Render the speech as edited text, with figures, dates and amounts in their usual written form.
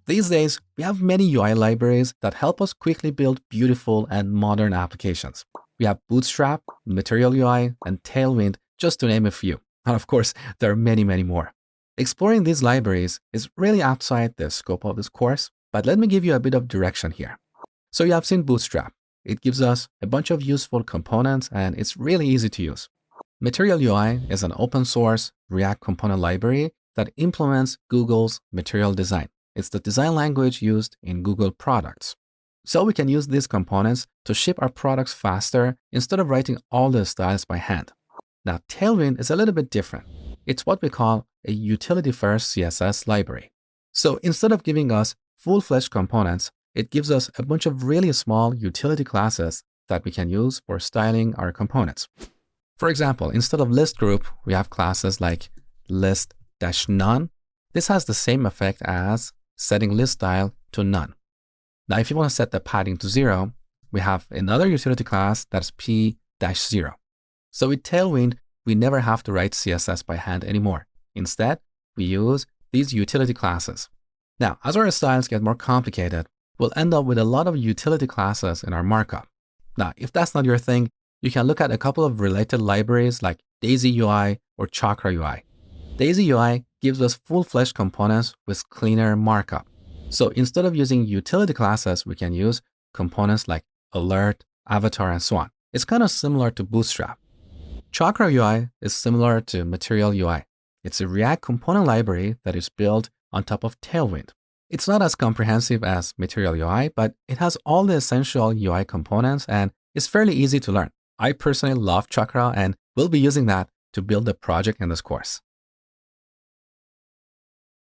These days, we have many UI libraries that help us quickly build beautiful and modern applications. We have Bootstrap, Material UI, and Tailwind, just to name a few. And of course, there are many, many more. Exploring these libraries is really outside the scope of this course, but let me give you a bit of direction here. So you have seen Bootstrap. It gives us a bunch of useful components and it's really easy to use. Material UI is an open source React component library that implements Google's Material Design. It's the design language used in Google products. So we can use these components to ship our products faster instead of writing all the styles by hand. Now, Tailwind is a little bit different. It's what we call a utility-first CSS library. So instead of giving us full-fledged components, it gives us a bunch of really small utility classes that we can use for styling our components. For example, instead of list group, we have classes like list-none. This has the same effect as setting list style to none. Now, if you want to set the padding to 0, we have another utility class that's p-0. So with Tailwind, we never have to write CSS by hand anymore. Instead, we use these utility classes. Now, as our styles get more complicated, we'll end up with a lot of utility classes in our markup. Now, if that's not your thing, you can look at a couple of related libraries like Daisy UI or Chakra UI. Daisy UI gives us full-fledged components with cleaner markup. So instead of using utility classes, we can use components like alert, avatar, and so on. It's kind of similar to Bootstrap. Chakra UI is similar to Material UI. It's a React component library that is built on top of Tailwind. It's not as comprehensive as Material UI, but it has all the essential UI components and it's fairly easy to learn. I personally love Chakra and will be using that to build a project in this course.